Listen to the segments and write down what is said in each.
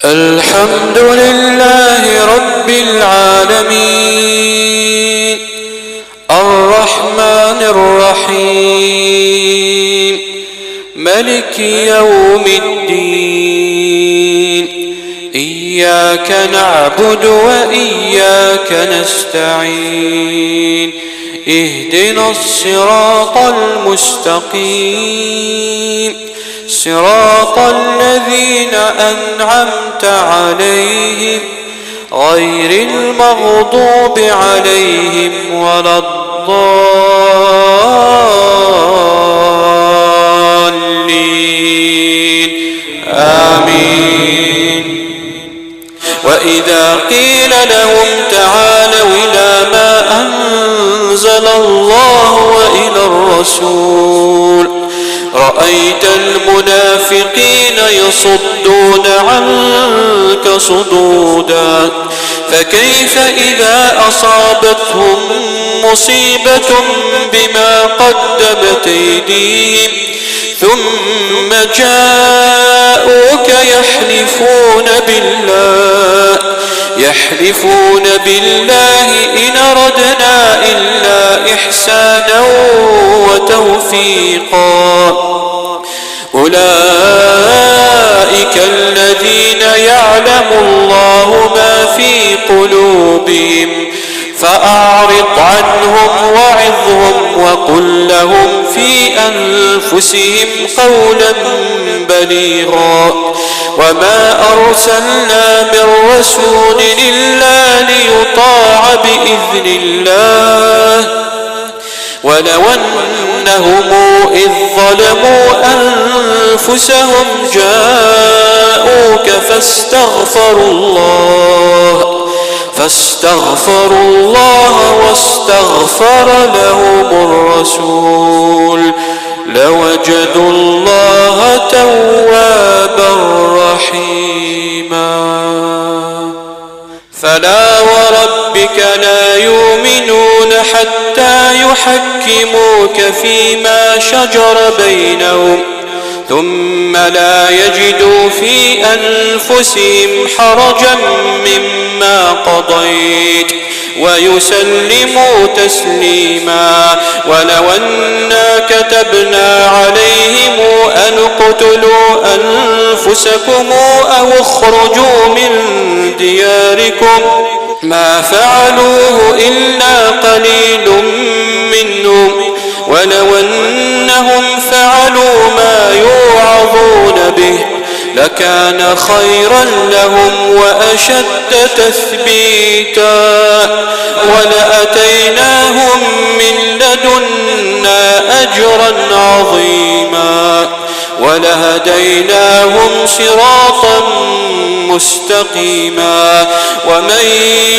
الحمد لله رب العالمين الرحمن الرحيم ملك يوم الدين إياك نعبد وإياك نستعين اهدنا الصراط المستقيم صراط الذين أنعمت عليهم غير المغضوب عليهم ولا الضالين آمين. وإذا قيل لهم تعالوا إلى ما أنزل الله وإلى الرسول رأيت المنافقين يصدون عنك صدودا فكيف إذا أصابتهم مصيبة بما قدمت أيديهم ثم جاءوك يحلفون بالله إن أردنا إلا إحسانا وتوفيقا أولئك الذين يعلم الله ما في قلوبهم فأعرض عنهم وعظهم وقل لهم في أنفسهم قولا بليغا وما أرسلنا من رسول إلا ليطاع بإذن الله ولو أنهم إذ ظلموا أنفسهم جاءوك فاستغفروا الله واستغفر لهم الرسول لوجدوا الله توابا رحيما. فلا وربك لا يؤمنون حتى يحكموك فيما شجر بينهم ثم لا يجدوا في أنفسهم حرجا مما قضيت ويسلموا تسليما. ولو أنا كتبنا عليهم أن اقتلوا أنفسكم أو اخرجوا من دياركم ما فعلوه إلا قليل منهم ولو أنهم فعلوا ما يوعظون به لكان خيرا لهم وأشد تثبيتا ولأتيناهم من لدنا أجرا عظيما ولهديناهم صراطا مستقيما. ومن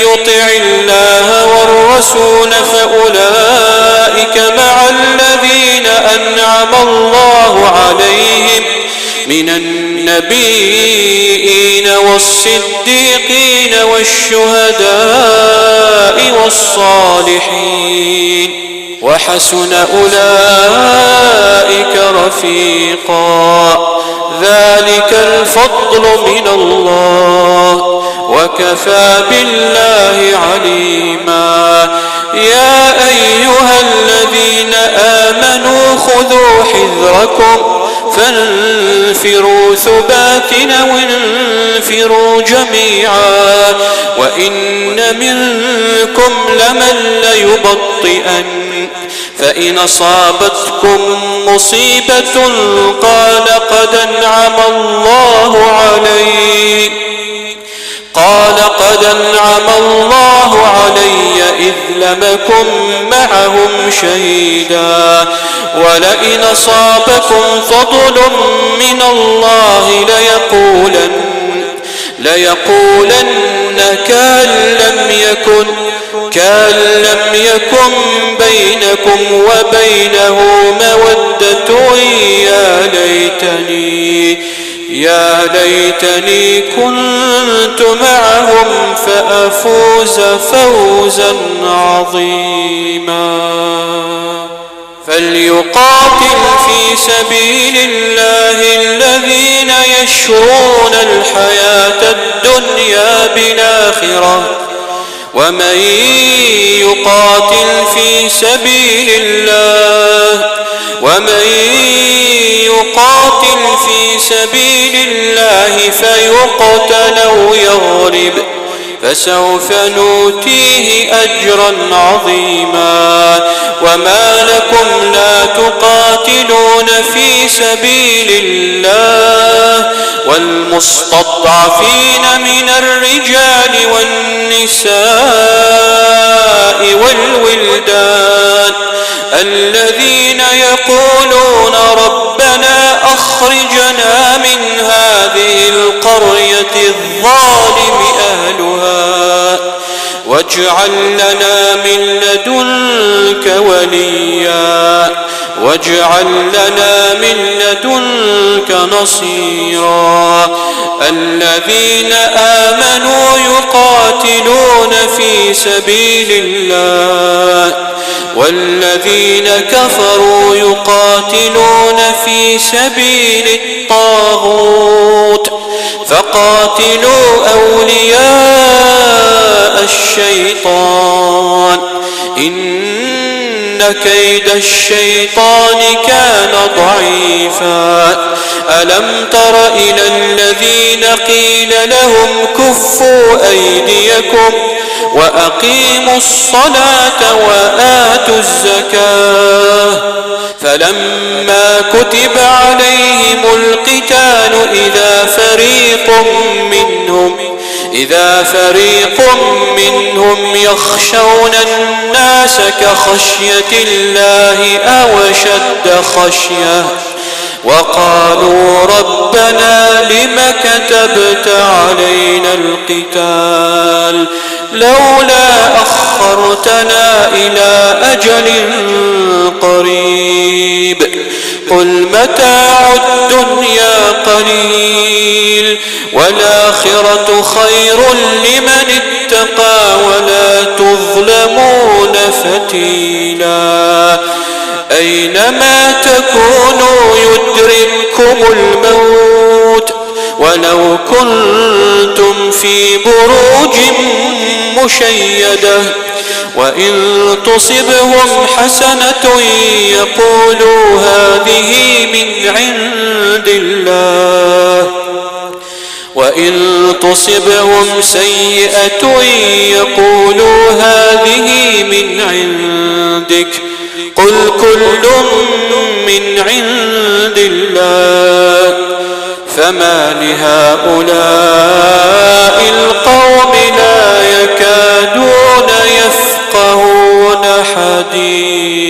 يطع الله والرسول فأولئك مع الذين أنعم الله عليهم من النبيين والصديقين والشهداء والصالحين وحسن أولئك رفيقا ذلك الفضل من الله وكفى بالله عليما. يا أيها الذين آمنوا خذوا حذركم فانفروا ثبات وانفروا جميعا وإن منكم لمن ليبطئن فإن أصابتكم مصيبة قال قد أنعم الله علي إذ لم أكن معهم شهيدا ولئن أصابكم فضل من الله ليقولن كأن لم يكن بينكم وبينه مودة يا ليتني كنت معهم فأفوز فوزا عظيما. فليقاتل في سبيل الله الذين يشرون الحياة ومن يقاتل في سبيل الله فيقتل أو يغلب فسوف نؤتيه أجرا عظيما. وما لكم لا تقاتلون في سبيل الله والمستضعفين من الرجال والنساء والولدان الذين يقولون ربنا أخرجنا من هذه القرية الظالم أهلها واجعل لنا من لدنك وليا واجعل لنا من لدنك نصيرا. الذين آمنوا يقاتلون في سبيل الله والذين كفروا يقاتلون في سبيل الطاغوت فقاتلوا أولياء الشيطان إن كيد الشيطان كان ضعيفا. ألم تر إلى الذين قيل لهم كفوا أيديكم وأقيموا الصلاة وآتوا الزكاة فلما كتب عليهم القتال إذا فريق منهم يخشون الناس كخشية الله أو أشد خشية وقالوا ربنا لم كتبت علينا القتال لولا أخرتنا إلى أجل قريب قل متاع الدنيا قليل والآخرة خير لمن اتقى ولا تظلمون فتيلا. أينما تكونوا يدرككم الموت ولو كنتم في بروج مشيدة وإن تصبهم حسنة يقولوا هذه من عند الله وإن تصبهم سيئة يقولوا هذه من عندك قل كل من عند الله فما لهؤلاء القوم لا يكادون يفقهون حديثا.